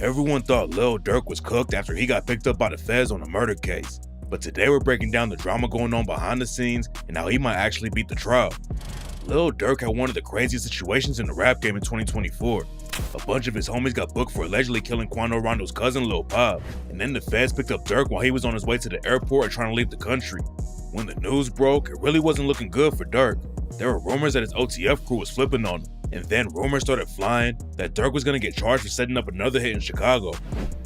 Everyone thought Lil Durk was cooked after he got picked up by the feds on a murder case. But today we're breaking down the drama going on behind the scenes and how he might actually beat the trial. Lil Durk had one of the craziest situations in the rap game in 2024. A bunch of his homies got booked for allegedly killing Quando Rondo's cousin Lil Pop, and then the feds picked up Durk while he was on his way to the airport and trying to leave the country. When the news broke, it really wasn't looking good for Durk. There were rumors that his OTF crew was flipping on him, and then rumors started flying that Durk was going to get charged for setting up another hit in Chicago.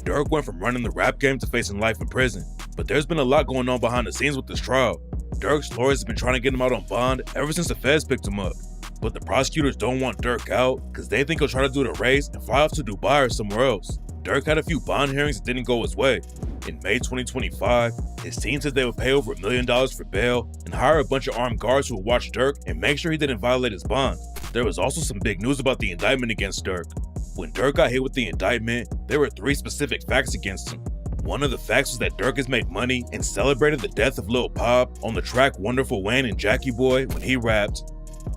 Durk went from running the rap game to facing life in prison, but there's been a lot going on behind the scenes with this trial. Durk's lawyers have been trying to get him out on bond ever since the feds picked him up. But the prosecutors don't want Durk out because they think he'll try to do the race and fly off to Dubai or somewhere else. Durk had a few bond hearings that didn't go his way. In May 2025, his team said they would pay over $1 million for bail and hire a bunch of armed guards who would watch Durk and make sure he didn't violate his bond. There was also some big news about the indictment against Durk. When Durk got hit with the indictment, there were 3 specific facts against him. One of the facts was that Durk has made money and celebrated the death of Lil Pop on the track Wonderful Wayne and Jackie Boy when he rapped,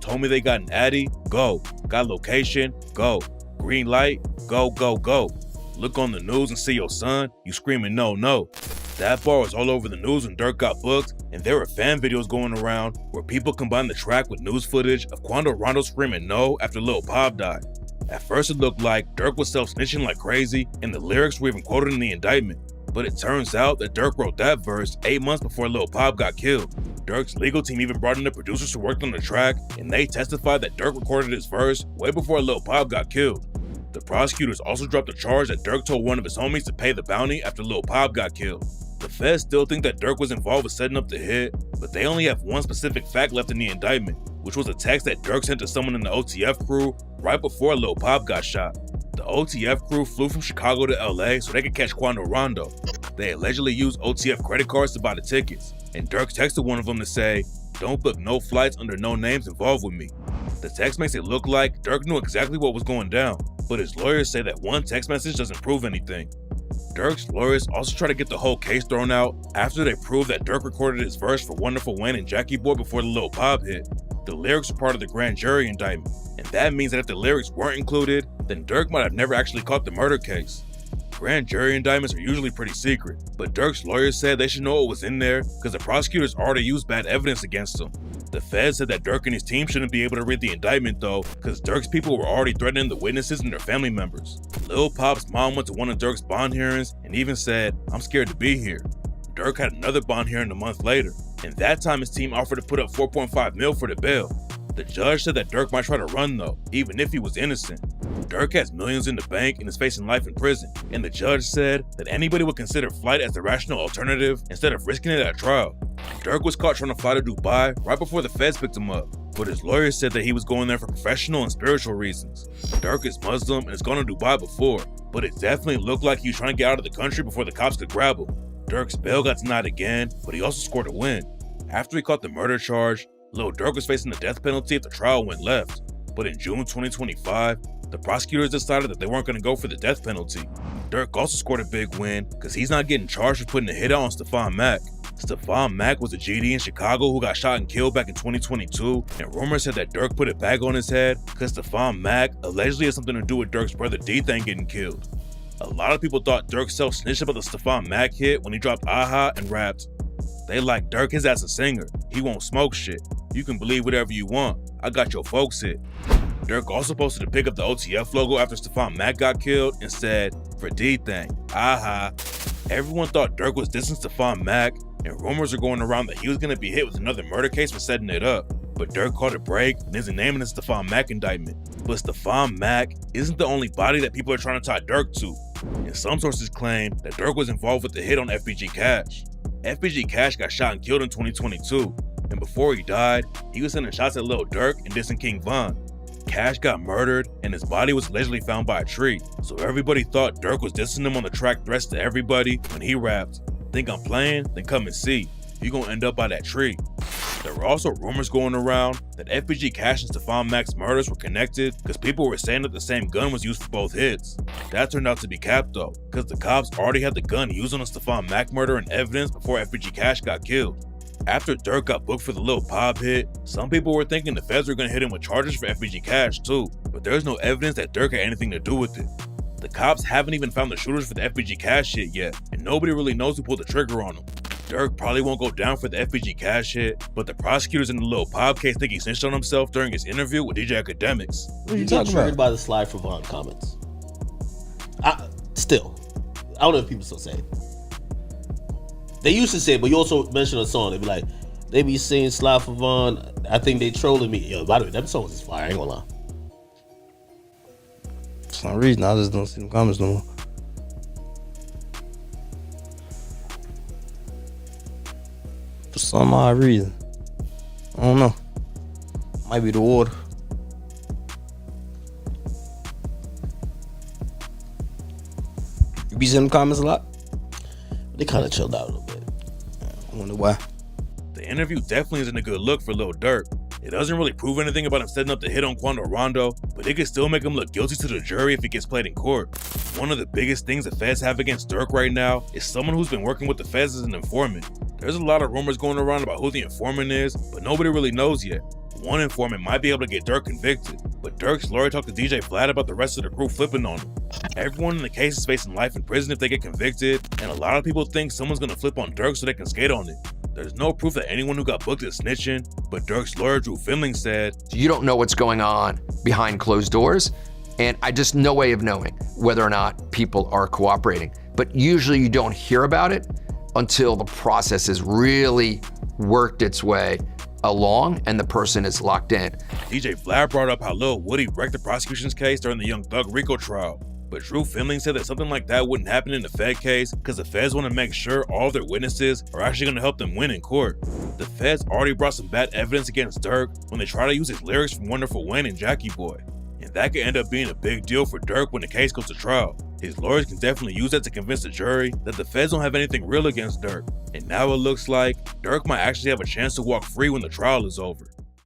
"Told me they got an Addy, go. Got location, go. Green light, go, go, go. Look on the news and see your son, you screaming no, no." That bar was all over the news when Durk got booked, and there were fan videos going around where people combined the track with news footage of Quando Rondo screaming no after Lil Pop died. At first it looked like Durk was self-snitching like crazy, and the lyrics were even quoted in the indictment. But it turns out that Durk wrote that verse 8 months before Lil Pop got killed. Durk's legal team even brought in the producers who worked on the track, and they testified that Durk recorded his verse way before Lil Pop got killed. The prosecutors also dropped a charge that Durk told one of his homies to pay the bounty after Lil Pop got killed. The feds still think that Durk was involved with setting up the hit, but they only have one specific fact left in the indictment, which was a text that Durk sent to someone in the OTF crew right before Lil Pop got shot. The OTF crew flew from Chicago to LA so they could catch Quando Rondo. They allegedly used OTF credit cards to buy the tickets, and Durk texted one of them to say, "Don't book no flights under no names involved with me." The text makes it look like Durk knew exactly what was going down, but his lawyers say that one text message doesn't prove anything. Durk's lawyers also try to get the whole case thrown out after they proved that Durk recorded his verse for Wonderful Wayne and Jackie Boy before the Lil Pop hit. The lyrics were part of the grand jury indictment, and that means that if the lyrics weren't included, then Durk might have never actually caught the murder case. Grand jury indictments are usually pretty secret, but Durk's lawyers said they should know what was in there because the prosecutors already used bad evidence against him. The feds said that Durk and his team shouldn't be able to read the indictment though, because Durk's people were already threatening the witnesses and their family members. Lil Pop's mom went to one of Durk's bond hearings and even said, "I'm scared to be here." Durk had another bond hearing a month later, and that time his team offered to put up $4.5 million for the bail. The judge said that Durk might try to run though, even if he was innocent. Durk has millions in the bank and is facing life in prison, and the judge said that anybody would consider flight as the rational alternative instead of risking it at trial. Durk was caught trying to fly to Dubai right before the feds picked him up, but his lawyers said that he was going there for professional and spiritual reasons. Durk is Muslim and has gone to Dubai before, but it definitely looked like he was trying to get out of the country before the cops could grab him. Durk's bail got denied again, but he also scored a win. After he caught the murder charge, Lil Durk was facing the death penalty if the trial went left. But in June 2025, the prosecutors decided that they weren't going to go for the death penalty. Durk also scored a big win because he's not getting charged for putting a hit out on Stephon Mack. Stephon Mack was a GD in Chicago who got shot and killed back in 2022, and rumors said that Durk put a bag on his head because Stephon Mack allegedly has something to do with Durk's brother D-Thang getting killed. A lot of people thought Durk self-snitched about the Stephon Mack hit when he dropped Aha and rapped, "They like Durk, his ass a singer. He won't smoke shit. You can believe whatever you want. I got your folks hit." Durk also posted a pic of the OTF logo after Stephon Mack got killed and said, "For D-Thang, aha." Everyone thought Durk was dissing Stephon Mack, and rumors are going around that he was going to be hit with another murder case for setting it up. But Durk called a break and isn't naming the Stephon Mack indictment. But Stephon Mack isn't the only body that people are trying to tie Durk to. And some sources claim that Durk was involved with the hit on FBG Cash. FBG Cash got shot and killed in 2022, and before he died, he was sending shots at Lil Durk and dissing King Von. Cash got murdered, and his body was allegedly found by a tree, so everybody thought Durk was dissing him on the track Threats to Everybody when he rapped, "Think I'm playing? Then come and see. You gonna end up by that tree." There were also rumors going around that FBG Cash and Stephon Mack's murders were connected because people were saying that the same gun was used for both hits. That turned out to be cap though, because the cops already had the gun used on the Stephon Mack murder in evidence before FBG Cash got killed. After Durk got booked for the Lil Pop hit, some people were thinking the feds were going to hit him with charges for FBG Cash too, but there's no evidence that Durk had anything to do with it. The cops haven't even found the shooters for the FBG cash hit yet, and nobody really knows who pulled the trigger on them. Durk probably won't go down for the FBG cash hit, but the prosecutors in the Lil Pop case think he snitched on himself during his interview with DJ Academics. What are you talking about? By the Slide for Vaughn comments. I don't know if people still say it. They used to say it, but you also mentioned a song. They be like, they be saying Slide for Vaughn. I think they trolling me. Yo, by the way, that song is fire. I ain't gonna lie. For some reason, I just don't see them comments no more. For some odd reason. I don't know. Might be the water. You be seeing them comments a lot? They kind of chilled out a little bit. I wonder why. The interview definitely isn't a good look for Lil Durk. It doesn't really prove anything about him setting up the hit on Quando Rondo, but it could still make him look guilty to the jury if he gets played in court. One of the biggest things the feds have against Durk right now is someone who's been working with the feds as an informant. There's a lot of rumors going around about who the informant is, but nobody really knows yet. One informant might be able to get Durk convicted, but Durk's lawyer talked to DJ Vlad about the rest of the crew flipping on him. Everyone in the case is facing life in prison if they get convicted, and a lot of people think someone's gonna flip on Durk so they can skate on it. There's no proof that anyone who got booked is snitching, but Durk's lawyer Drew Finling said, "You don't know what's going on behind closed doors, and I just no way of knowing whether or not people are cooperating. But usually you don't hear about it until the process has really worked its way along and the person is locked in." DJ Vlad brought up how Lil Woody wrecked the prosecution's case during the Young Thug Rico trial, but Drew Finling said that something like that wouldn't happen in the Fed case because the feds want to make sure all of their witnesses are actually going to help them win in court. The feds already brought some bad evidence against Durk when they try to use his lyrics from Wonderful Wayne and Jackie Boy, and that could end up being a big deal for Durk when the case goes to trial. His lawyers can definitely use that to convince the jury that the feds don't have anything real against Durk, and now it looks like Durk might actually have a chance to walk free when the trial is over.